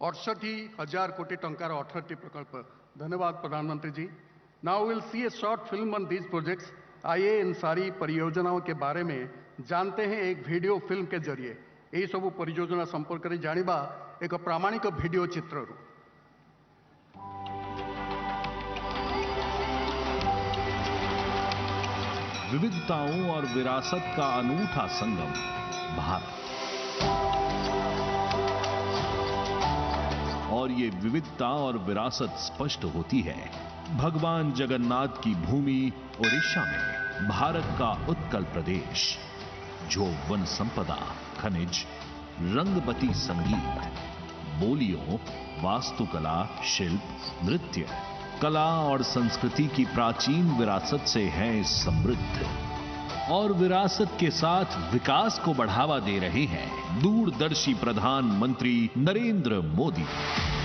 68,000 कोटी टंकार 18 प्रकल्प। धन्यवाद प्रधानमंत्री ji. Now will see a short film on these projects. आइए इन सारी परियोजनाओं के बारे में जानते हैं एक वीडियो फिल्म के जरिए। यही सब परियोजना संपर्क में जानिबा एक प्रामाणिक वीडियो चित्र। विविधताओं और विरासत का अनूठा संगम भारत। और ये विविधता और विरासत स्पष्ट होती है भगवान जगन्नाथ की भूमि ओडिशा में, भारत का उत्कल प्रदेश, जो वन संपदा, खनिज, रंगबती संगीत, बोलियों, वास्तुकला, शिल्प, नृत्य, कला और संस्कृति की प्राचीन विरासत से है समृद्ध। और विरासत के साथ विकास को बढ़ावा दे रहे हैं दूरदर्शी प्रधानमंत्री नरेंद्र मोदी।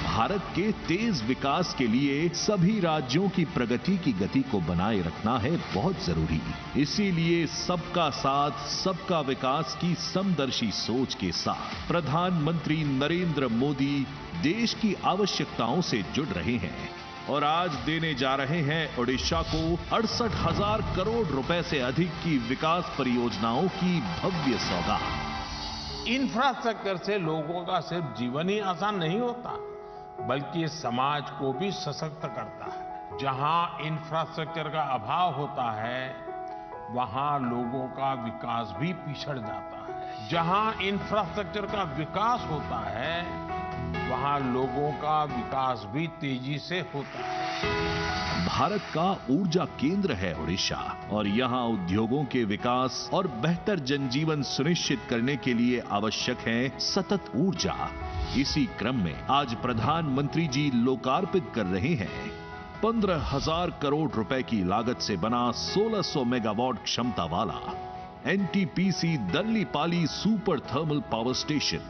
भारत के तेज विकास के लिए सभी राज्यों की प्रगति की गति को बनाए रखना है बहुत जरूरी। इसीलिए सबका साथ, सबका विकास की समदर्शी सोच के साथ प्रधानमंत्री नरेंद्र मोदी देश की आवश्यकताओं से जुड़ रहे हैं और आज देने जा रहे हैं ओडिशा को 68,000 करोड़ रुपए से अधिक की विकास परियोजनाओं की भव्य सौगात। इंफ्रास्ट्रक्चर से लोगों का सिर्फ जीवन ही आसान नहीं होता, बल्कि समाज को भी सशक्त करता है। जहां इंफ्रास्ट्रक्चर का अभाव होता है, वहां लोगों का विकास भी पिछड़ जाता है। जहां इंफ्रास्ट्रक्चर का विकास होता है, वहां लोगों का विकास भी तेजी से होता है। भारत का ऊर्जा केंद्र है ओडिशा और यहां उद्योगों के विकास और बेहतर जनजीवन सुनिश्चित करने के लिए आवश्यक है सतत ऊर्जा। इसी क्रम में आज प्रधानमंत्री जी लोकार्पित कर रहे हैं 15,000 करोड़ रुपए की लागत से बना 1600 मेगावाट क्षमता वाला NTPC Dallipali super thermal power station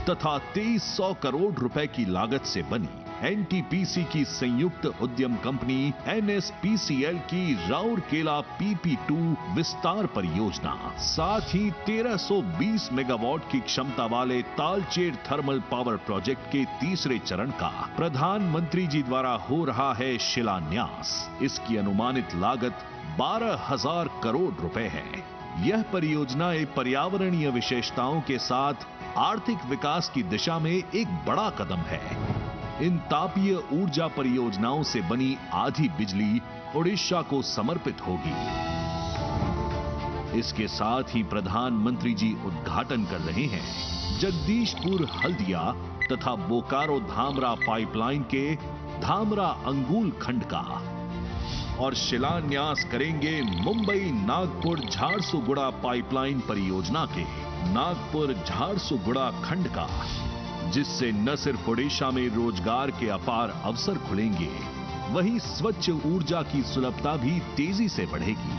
तथा 2300 करोड़ रुपए की लागत से बनी एनटीपीसी की संयुक्त उद्यम कंपनी एनएसपीसीएल की राउरकेला PP2 विस्तार परियोजना। साथ ही 1320 मेगावाट की क्षमता वाले तालचेर थर्मल पावर प्रोजेक्ट के तीसरे चरण का प्रधानमंत्री जी द्वारा हो रहा है शिलान्यास। इसकी अनुमानित लागत 12,000 करोड़ रुपए है। यह परियोजनाएं पर्यावरणीय विशेषताओं के साथ आर्थिक विकास की दिशा में एक बड़ा कदम है। इन तापीय ऊर्जा परियोजनाओं से बनी आधी बिजली ओडिशा को समर्पित होगी। इसके साथ ही प्रधानमंत्री जी उद्घाटन कर रहे हैं जगदीशपुर हल्दिया तथा बोकारो धामरा पाइपलाइन के धामरा अंगुल खंड का और शिलान्यास करेंगे मुंबई नागपुर झारसुगुड़ा पाइपलाइन परियोजना के नागपुर झारसुगुड़ा खंड का, जिससे न सिर्फ ओडिशा में रोजगार के अपार अवसर खुलेंगे, वहीं स्वच्छ ऊर्जा की सुलभता भी तेजी से बढ़ेगी।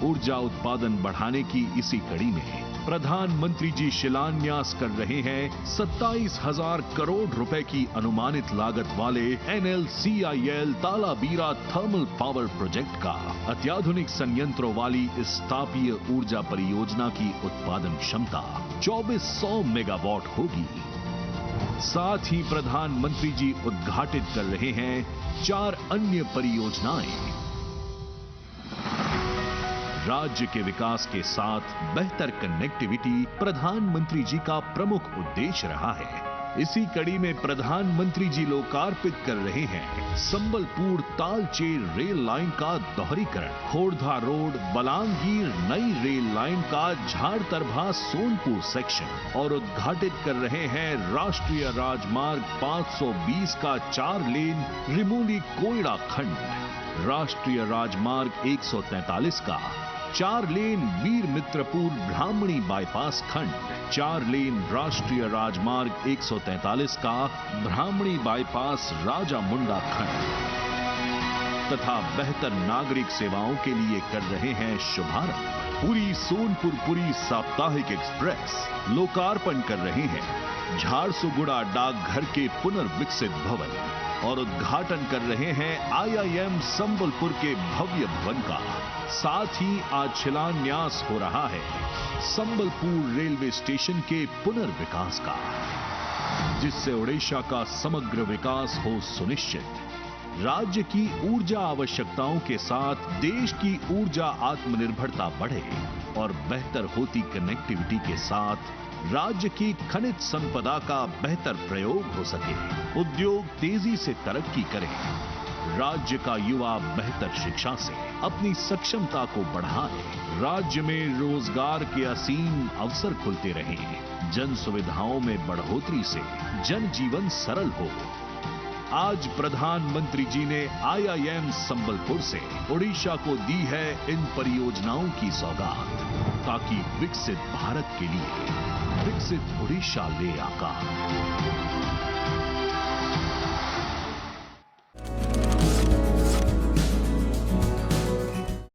ऊर्जा उत्पादन बढ़ाने की इसी कड़ी में प्रधानमंत्री जी शिलान्यास कर रहे हैं 27,000 करोड़ रुपए की अनुमानित लागत वाले NLCIL Talabira thermal power project का। अत्याधुनिक संयंत्रों वाली इस तापीय ऊर्जा परियोजना की उत्पादन क्षमता 2400 मेगावाट होगी। साथ ही प्रधानमंत्री जी उद्घाटित कर रहे हैं 4 अन्य परियोजनाएं। राज्य के विकास के साथ बेहतर कनेक्टिविटी प्रधानमंत्री जी का प्रमुख उद्देश्य रहा है। इसी कड़ी में प्रधानमंत्री जी लोकार्पित कर रहे हैं संबलपुर तालचेर रेल लाइन का दोहरीकरण, खोड़धा रोड बलांगीर नई रेल लाइन का झाड़तरभा सोनपुर सेक्शन और उद्घाटित कर रहे हैं राष्ट्रीय राजमार्ग 520 का 4 लेन रिमोली कोयड़ा खंड, राष्ट्रीय राजमार्ग 143 का 4 लेन वीर मित्रपुर ब्राह्मणी बाईपास खंड, 4 लेन राष्ट्रीय राजमार्ग 143 का ब्राह्मणी बाईपास राजा मुंडा खंड तथा बेहतर नागरिक सेवाओं के लिए कर रहे हैं शुभारंभ। पुरी सोनपुर पुरी साप्ताहिक एक्सप्रेस लोकार्पण कर रहे हैं झारसुगुड़ा डाकघर के पुनर्विकसित भवन और उद्घाटन कर रहे हैं IIM संबलपुर के भव्य भवन का। साथ ही आज शिलान्यास हो रहा है संबलपुर रेलवे स्टेशन के पुनर्विकास का। जिससे ओडिशा का समग्र विकास हो सुनिश्चित। राज्य की ऊर्जा आवश्यकताओं के साथ देश की ऊर्जा आत्मनिर्भरता बढ़े और बेहतर होती कनेक्टिविटी के साथ राज्य की खनिज संपदा का बेहतर प्रयोग हो सके, उद्योग तेजी से तरक्की करे, राज्य का युवा बेहतर शिक्षा से अपनी सक्षमता को बढ़ाए, राज्य में रोजगार के असीम अवसर खुलते रहें, जन सुविधाओं में बढ़ोतरी से जनजीवन सरल हो। आज प्रधानमंत्री जी ने IIM संबलपुर से ओडिशा को दी है इन परियोजनाओं की सौगात, ताकि विकसित भारत के लिए विकसित ओडिशा ले आकार।